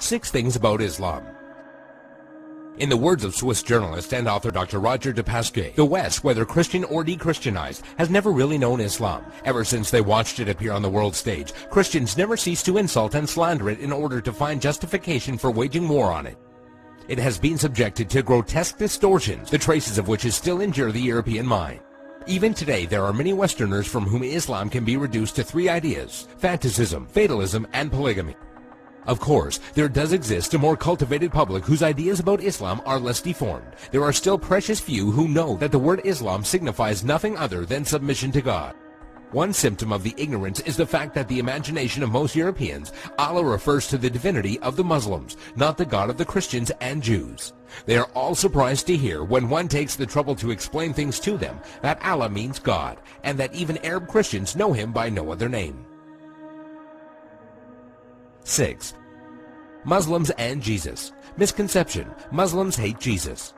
6 Things About Islam. In the words of Swiss journalist and author Dr. Roger de Pasquier, the West, whether Christian or de-Christianized, has never really known Islam. Ever since they watched it appear on the world stage, Christians never ceased to insult and slander it in order to find justification for waging war on it. It has been subjected to grotesque distortions, the traces of which still injure the European mind. Even today, there are many Westerners from whom Islam can be reduced to 3 ideas: fanaticism, fatalism, and polygamy. Of course, there does exist a more cultivated public whose ideas about Islam are less deformed. There are still precious few who know that the word Islam signifies nothing other than submission to God. One symptom of the ignorance is the fact that the imagination of most Europeans, Allah refers to the divinity of the Muslims, not the God of the Christians and Jews. They are all surprised to hear, when one takes the trouble to explain things to them, that Allah means God, and that even Arab Christians know him by no other name. 6. Muslims and Jesus. Misconception: Muslims hate Jesus.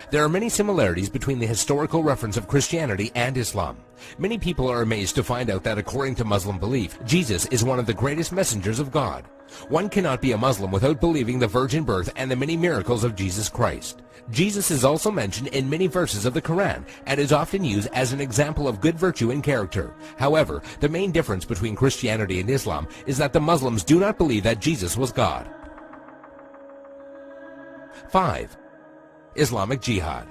There are many similarities between the historical reference of Christianity and Islam. Many people are amazed to find out that according to Muslim belief, Jesus is one of the greatest messengers of God. One cannot be a Muslim without believing the virgin birth and the many miracles of Jesus Christ. Jesus is also mentioned in many verses of the Quran and is often used as an example of good virtue and character. However, the main difference between Christianity and Islam is that the Muslims do not believe that Jesus was God. 5. Islamic Jihad.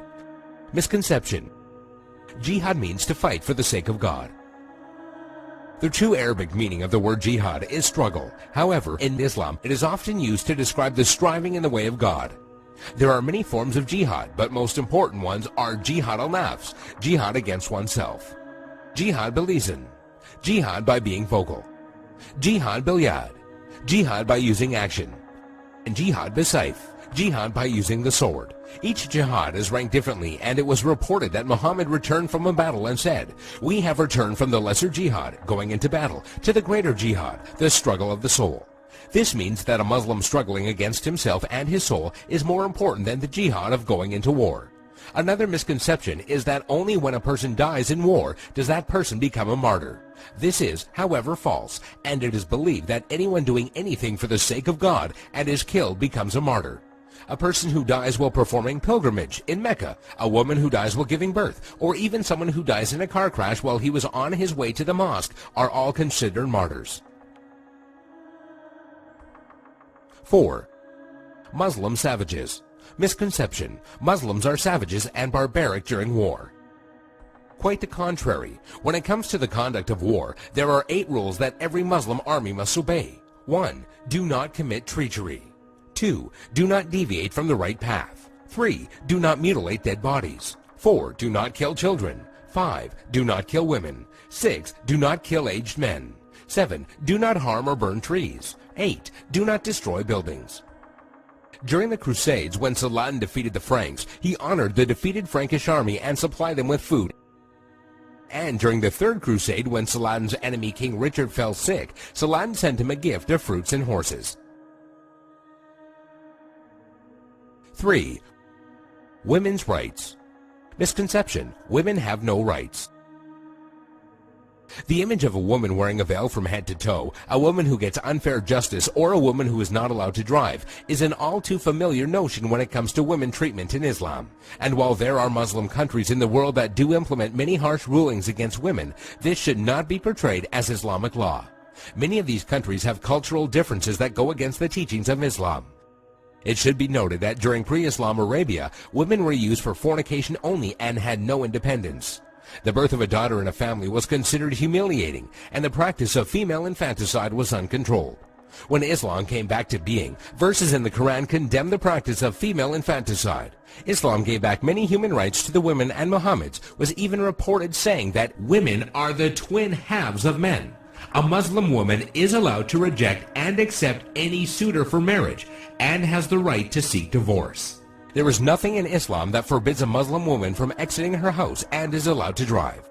Misconception: Jihad means to fight for the sake of God. The true Arabic meaning of the word jihad is struggle. However, in Islam, it is often used to describe the striving in the way of God. There are many forms of jihad, but most important ones are jihad al-nafs, jihad against oneself, jihad bil-lisan, jihad by being vocal, jihad bil-yad, jihad by using action, and jihad bis-sayf, jihad by using the sword. Each jihad is ranked differently, and it was reported that Muhammad returned from a battle and said, "We have returned from the lesser jihad, going into battle, to the greater jihad, the struggle of the soul." This means that a Muslim struggling against himself and his soul is more important than the jihad of going into war. Another misconception is that only when a person dies in war does that person become a martyr. This is, however, false, and it is believed that anyone doing anything for the sake of God and is killed becomes a martyr. A person who dies while performing pilgrimage in Mecca, a woman who dies while giving birth, or even someone who dies in a car crash while he was on his way to the mosque are all considered martyrs. 4. Muslim savages. Misconception: Muslims are savages and barbaric during war. Quite the contrary. When it comes to the conduct of war, there are 8 rules that every Muslim army must obey. 1. Do not commit treachery. 2. Do not deviate from the right path. 3. Do not mutilate dead bodies. 4. Do not kill children. 5. Do not kill women. 6. Do not kill aged men. 7. Do not harm or burn trees. 8. Do not destroy buildings. During the Crusades, when Saladin defeated the Franks, he honored the defeated Frankish army and supplied them with food. And during the Third Crusade, when Saladin's enemy King Richard fell sick, Saladin sent him a gift of fruits and horses. 3. Women's rights. Misconception: Women have no rights. The image of a woman wearing a veil from head to toe, a woman who gets unfair justice, or a woman who is not allowed to drive is an all too familiar notion when it comes to women treatment in Islam. And while there are Muslim countries in the world that do implement many harsh rulings against women, this should not be portrayed as Islamic law. Many of these countries have cultural differences that go against the teachings of Islam. It should be noted that during pre-Islam Arabia, women were used for fornication only and had no independence. The birth of a daughter in a family was considered humiliating, and the practice of female infanticide was uncontrolled. When Islam came back to being, verses in the Quran condemned the practice of female infanticide. Islam gave back many human rights to the women, and Muhammad was even reported saying that women are the twin halves of men. A Muslim woman is allowed to reject and accept any suitor for marriage and has the right to seek divorce. There is nothing in Islam that forbids a Muslim woman from exiting her house and is allowed to drive.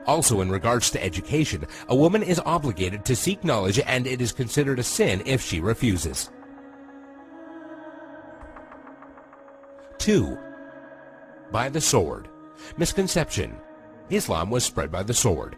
Also, in regards to education, a woman is obligated to seek knowledge, and it is considered a sin if she refuses. 2. By the sword. Misconception: Islam was spread by the sword.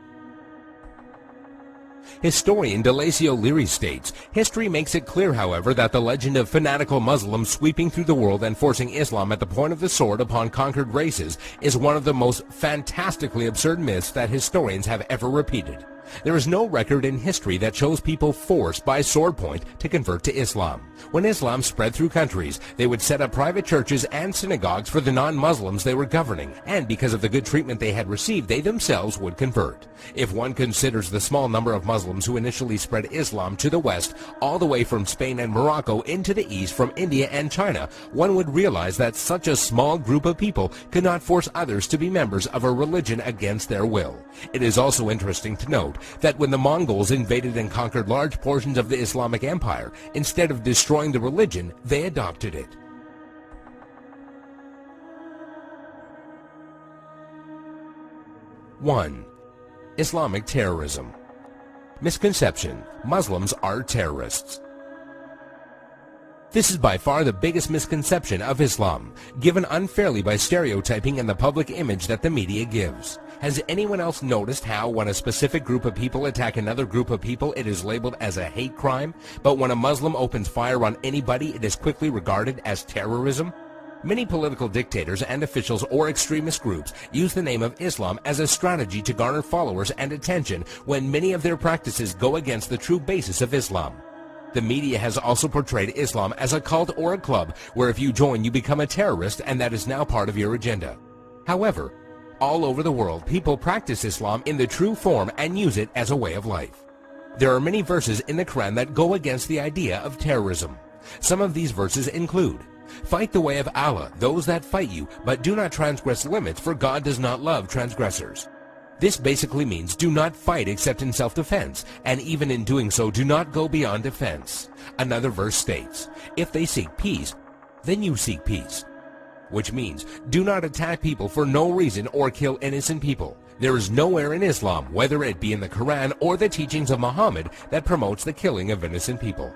Historian Delasio Leary states, history makes it clear, however, that the legend of fanatical Muslims sweeping through the world and forcing Islam at the point of the sword upon conquered races is one of the most fantastically absurd myths that historians have ever repeated. There is no record in history that shows people forced by sword point to convert to Islam. When Islam spread through countries, they would set up private churches and synagogues for the non-Muslims they were governing, and because of the good treatment they had received, they themselves would convert. If one considers the small number of Muslims who initially spread Islam to the west, all the way from Spain and Morocco into the east from India and China, one would realize that such a small group of people could not force others to be members of a religion against their will. It is also interesting to note that when the Mongols invaded and conquered large portions of the Islamic Empire, instead of destroying the religion, they adopted it. One, Islamic terrorism. Misconception: Muslims are terrorists. This is by far the biggest misconception of Islam, given unfairly by stereotyping and the public image that the media gives. Has anyone else noticed how when a specific group of people attack another group of people, it is labeled as a hate crime, but when a Muslim opens fire on anybody, it is quickly regarded as terrorism? Many political dictators and officials or extremist groups use the name of Islam as a strategy to garner followers and attention when many of their practices go against the true basis of Islam. The media has also portrayed Islam as a cult or a club where if you join you become a terrorist, and that is now part of your agenda. However, all over the world, people practice Islam in the true form and use it as a way of life. There are many verses in the Quran that go against the idea of terrorism. Some of these verses include, "Fight the way of Allah, those that fight you, but do not transgress limits, for God does not love transgressors." This basically means do not fight except in self-defense, and even in doing so, do not go beyond defense. Another verse states, "If they seek peace, then you seek peace," which means do not attack people for no reason or kill innocent people. There is nowhere in Islam, whether it be in the Quran or the teachings of Muhammad, that promotes the killing of innocent people.